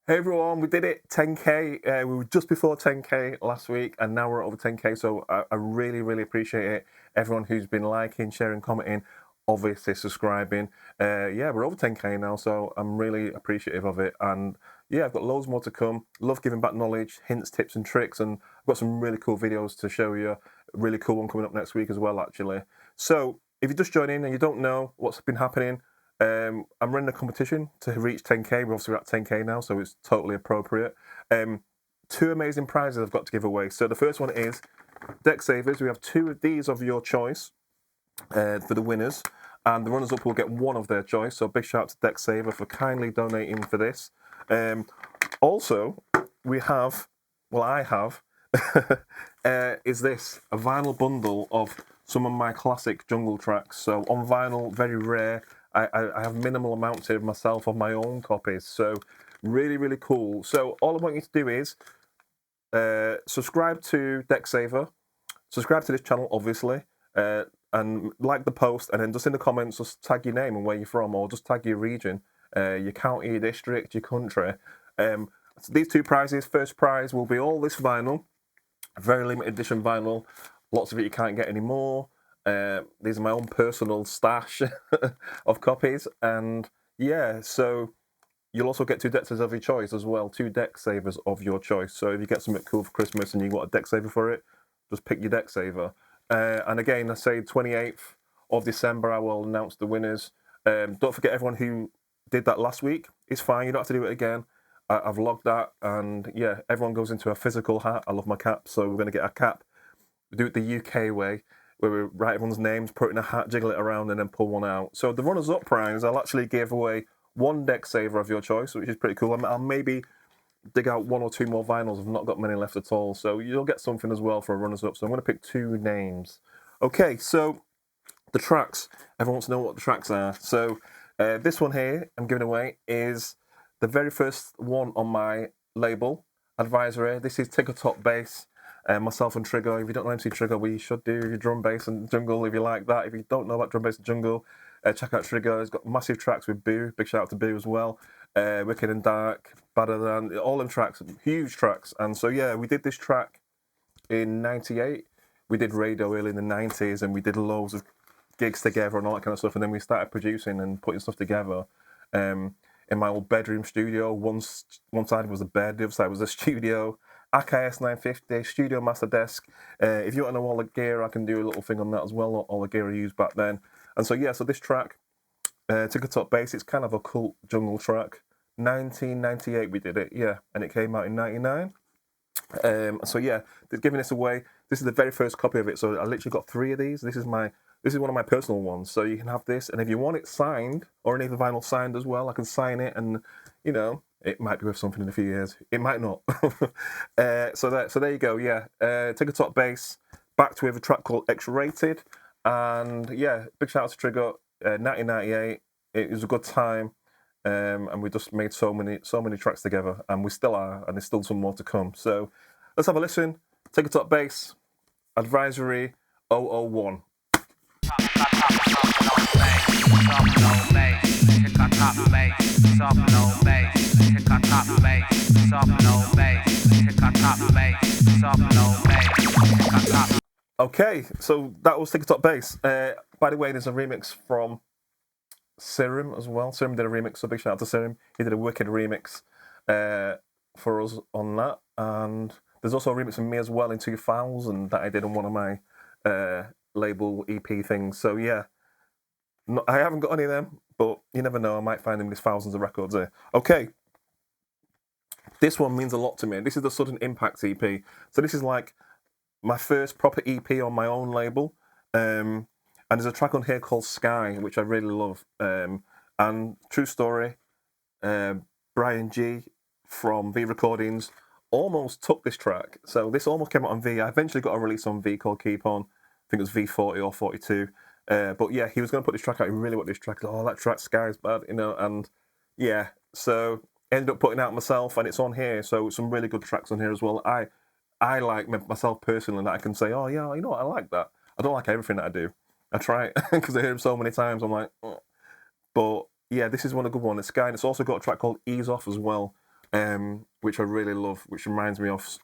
Hey everyone, we did it, 10k. We were just before 10k last week, and now we're over 10k. So I really, really appreciate it. Everyone who's been liking, sharing, commenting, obviously subscribing. Yeah, we're over 10k now, so I'm really appreciative of it. And yeah, I've got loads more to come. Love giving back knowledge, hints, tips, and tricks, and I've got some really cool videos to show you. A really cool one coming up next week as well, actually. So if you just join in and you don't know what's been happening, I'm running a competition to reach 10k. We're obviously at 10k now, so it's totally appropriate. Two amazing prizes I've got to give away. So the first one is deck savers. We have two of these of your choice for the winners, and the runners-up will get one of their choice. So big shout out to Deck Saver for kindly donating for this. Also, we have, well, I have, is this a vinyl bundle of some of my classic jungle tracks. So on vinyl, very rare. I have minimal amounts here myself of my own copies. So really, really cool. So all I want you to do is subscribe to Deck Saver, subscribe to this channel, obviously, and like the post, and then just in the comments, just tag your name and where you're from, or just tag your region, your county, your district, your country. So these two prizes, first prize will be all this vinyl, very limited edition vinyl, lots of it you can't get anymore. These are my own personal stash of copies, and yeah, so you'll also get two deck savers of your choice as well, two deck savers of your choice. So if you get something cool for Christmas and you want a deck saver for it, just pick your deck saver. And again, I say 28th of December, I will announce the winners. Don't forget everyone who did that last week. It's fine, you don't have to do it again. I've logged that, and yeah, everyone goes into a physical hat. I love my cap, so we're going to get a cap. We do it the UK way, where we write everyone's names, put it in a hat, jiggle it around, and then pull one out. So the runners-up prize, I'll actually give away one deck saver of your choice, which is pretty cool. I'll maybe dig out one or two more vinyls. I've not got many left at all, so you'll get something as well for a runners-up. So I'm going to pick two names. Okay, so the tracks. Everyone wants to know what the tracks are. So this one here I'm giving away is the very first one on my label, Advisory. This is Tickatock Bass. Myself and Trigger. If you don't know MC Trigger, we should do your drum bass and jungle if you like that. If you don't know about drum bass and jungle, check out Trigger. He's got massive tracks with Boo. Big shout out to Boo as well. Wicked and Dark, Better Than, all them tracks, huge tracks. And so yeah, we did this track in '98. We did radio early in the '90s, and we did loads of gigs together and all that kind of stuff. And then we started producing and putting stuff together. In my old bedroom studio, one side was a bed, the other side was a studio. AKS 950, Studio Master Desk. If you want to know all the gear, I can do a little thing on that as well, all the gear I used back then. And so yeah, so this track, Tickatock Bass, it's kind of a cult jungle track. 1998 we did it, yeah, and it came out in '99. So yeah, they're giving this away. This is the very first copy of it, so I literally got three of these. This is one of my personal ones, so you can have this, and if you want it signed, or any of the vinyl signed as well, I can sign it, and you know, it might be worth something in a few years. It might not. So there you go. Yeah, Tickatock Bass, backed with a track called X-Rated, and yeah, big shout out to Trigger. 1998. It was a good time, and we just made so many tracks together, and we still are, and there's still some more to come. So let's have a listen. Tickatock Bass, Advisory 001. Okay, so that was Tickatock Bass. By the way, there's a remix from Serum as well. Serum did a remix, so big shout out to Serum. He did a wicked remix for us on that. And there's also a remix from me as well in 2000 that I did on one of my label EP things. So yeah, I haven't got any of them, but you never know. I might find them. There's thousands of records there. Okay, this one means a lot to me. This is the Sudden Impact EP. So this is like my first proper EP on my own label. And there's a track on here called Sky, which I really love. And true story, Brian G from V Recordings almost took this track. So this almost came out on V. I eventually got a release on V called Keep On. I think it was V40 or 42. But yeah, he was going to put this track out. He really wanted this track. Oh, that track Sky is bad, you know. And yeah, so ended up putting it out myself, and it's on here. So some really good tracks on here as well. I like myself personally that I can say, oh yeah, you know what, I like that. I don't like everything that I do. I try it because I hear him so many times. I'm like, oh. But yeah, this is one a good one. It's Sky, and it's also got a track called Ease Off as well. which I really love, which reminds me of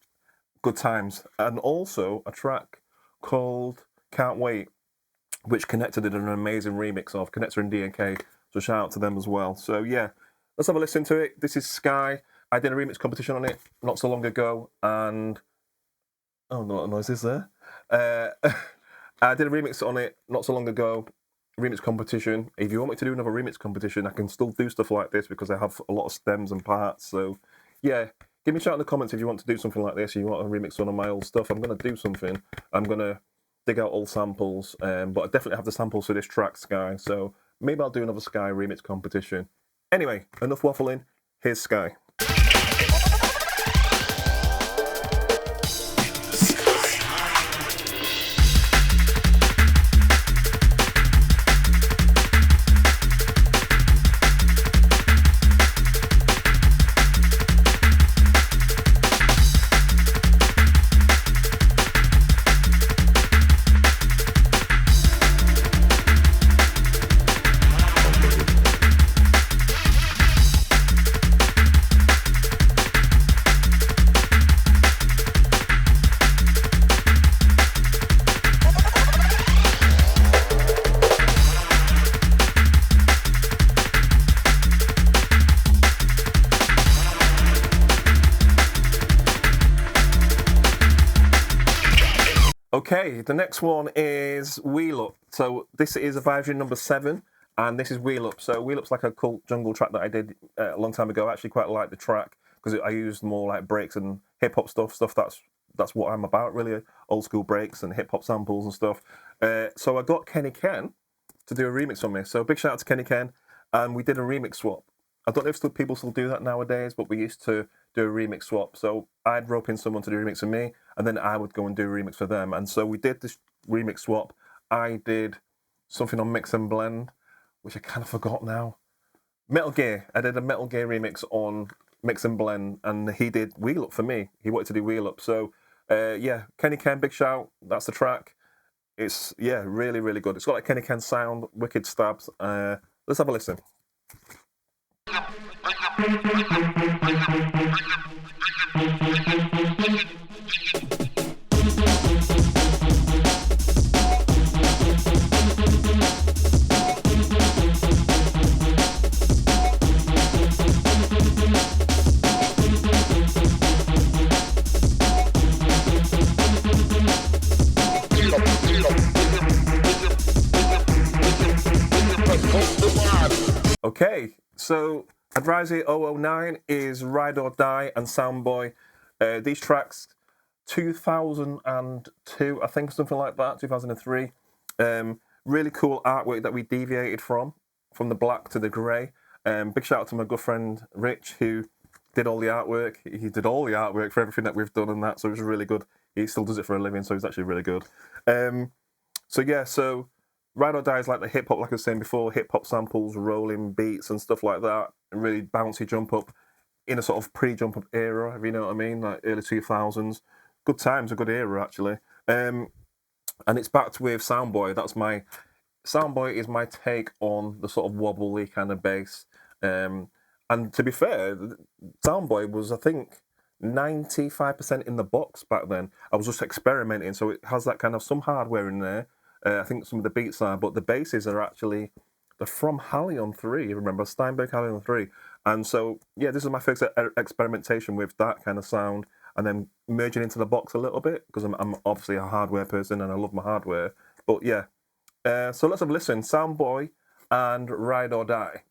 good times. And also a track called Can't Wait, which Connector did an amazing remix of, Connector and D&K, so shout out to them as well. So yeah, let's have a listen to it. This is Sky. I did a remix competition on it not so long ago, and oh no, what noise is there? I did a remix on it not so long ago, remix competition. If you want me to do another remix competition, I can still do stuff like this because I have a lot of stems and parts. So yeah, give me a shout in the comments if you want to do something like this, or you want to remix one of my old stuff. I'm going to do something. I'm going to dig out old samples, but I definitely have the samples for this track, Sky. So maybe I'll do another Sky remix competition. Anyway, enough waffling. Here's Sky. Okay, the next one is Wheel Up. So this is a version number 7, and this is Wheel Up. So Wheel Up's like a cult jungle track that I did a long time ago. I actually quite like the track because I used more like breaks and hip hop stuff that's what I'm about really, old school breaks and hip hop samples and stuff. So I got Kenny Ken to do a remix on me. So big shout out to Kenny Ken, and we did a remix swap. I don't know if people still do that nowadays, but we used to do a remix swap. So I'd rope in someone to do a remix for me, and then I would go and do a remix for them. And so we did this remix swap. I did something on Mix and Blend, which I kind of forgot now. Metal Gear. I did a Metal Gear remix on Mix and Blend, and he did Wheel Up for me. He wanted to do Wheel Up. So yeah, Kenny Ken, big shout. That's the track. It's, yeah, really, really good. It's got like Kenny Ken sound, wicked stabs. Let's have a listen. Okay, so Advisory 009 is Ride or Die and Soundboy. These tracks, 2002, I think, something like that, 2003. Really cool artwork that we deviated from the black to the grey. Big shout out to my good friend Rich, who did all the artwork. He did all the artwork for everything that we've done and that, so it was really good. He still does it for a living, so he's actually really good. So yeah, so Ride or Die is like the hip hop, like I was saying before, hip hop samples, rolling beats and stuff like that. Really bouncy jump up in a sort of pre-jump up era, if you know what I mean, like early 2000s. Good times, a good era actually. And it's backed with Soundboy. Soundboy is my take on the sort of wobbly kind of bass. And to be fair, Soundboy was, I think, 95% in the box back then. I was just experimenting, so it has that kind of some hardware in there. I think some of the beats are, but the basses are actually, they're from Halion 3, remember, Steinberg Halion 3. And so, yeah, this is my first experimentation with that kind of sound, and then merging into the box a little bit, because I'm obviously a hardware person and I love my hardware. But yeah, so let's have a listen. Soundboy and Ride or Die.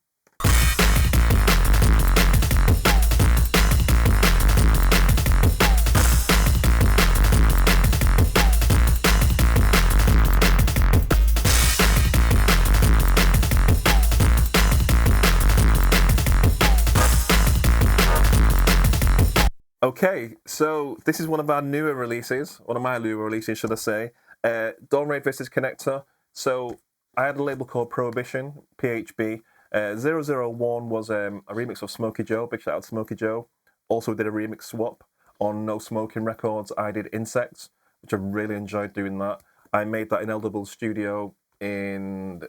Okay, so this is one of our newer releases, one of my newer releases, should I say. Dawn Raid vs. Connector. So I had a label called Prohibition, PHB. 001 was a remix of Smokey Joe, big shout out to Smokey Joe. Also did a remix swap on No Smoking Records. I did Insects, which I really enjoyed doing that. I made that in LW Studio on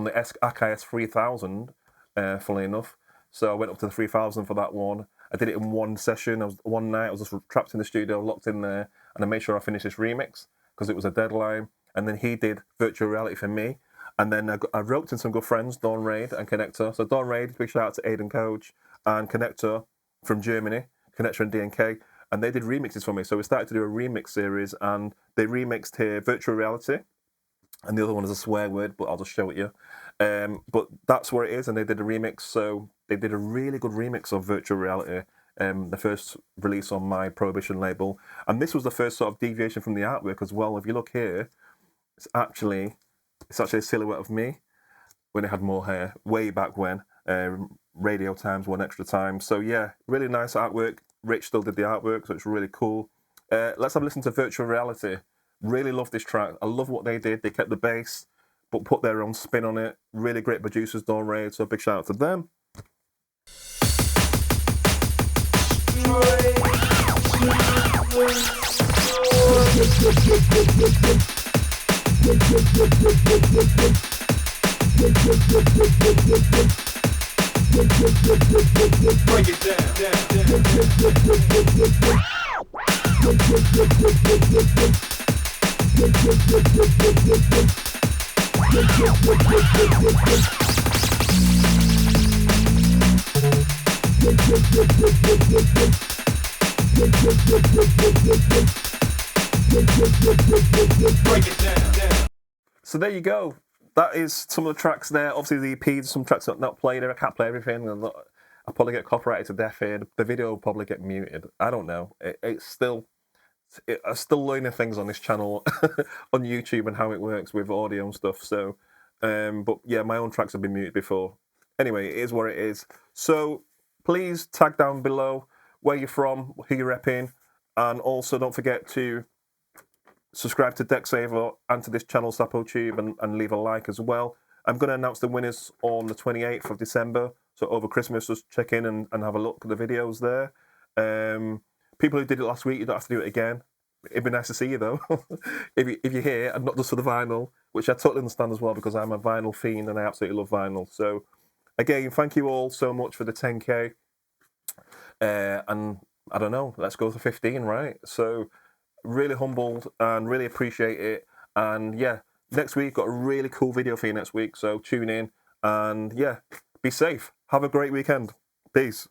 the Akai S3000, funnily enough. So I went up to the 3000 for that one. I did it in one session. One night I was just trapped in the studio, locked in there, and I made sure I finished this remix because it was a deadline. And then he did virtual reality for me. And then I roped in some good friends, Dawn Raid and Connector. So Dawn Raid, big shout out to Aidan Coach, and Connector from Germany, Connector and DNK. And they did remixes for me. So we started to do a remix series, and they remixed here virtual reality. And the other one is a swear word, but I'll just show it you. But that's where it is, and they did a remix. So they did a really good remix of virtual reality, the first release on my Prohibition label. And this was the first sort of deviation from the artwork as well. If you look here, it's actually a silhouette of me when I had more hair, way back when. Radio Times, One Extra Time. So yeah, really nice artwork. Rich still did the artwork, so it's really cool. Let's have a listen to Virtual Reality. Really love this track. I love what they did. They kept the bass, but put their own spin on it. Really great producers, Dawn Raid, so big shout out to them. Break it down. So there you go. That is some of the tracks there. Obviously the EPs, some tracks that not played. I can't play everything. I'll probably get copyrighted to death here. The video will probably get muted. I don't know. I'm still learning things on this channel on YouTube and how it works with audio and stuff. So, but yeah, my own tracks have been muted before. Anyway, it is what it is. So please tag down below where you're from, who you're repping, and also don't forget to subscribe to DeckSaver and to this channel, Sappo Tube, and leave a like as well. I'm going to announce the winners on the 28th of December. So over Christmas, just check in and have a look at the videos there. People who did it last week, you don't have to do it again. It'd be nice to see you though, if you're here, and not just for the vinyl, which I totally understand as well, because I'm a vinyl fiend and I absolutely love vinyl. So again, thank you all so much for the 10K. And I don't know, let's go to 15, right? So really humbled and really appreciate it. And yeah, next week, got a really cool video for you next week. So tune in and yeah, be safe. Have a great weekend. Peace.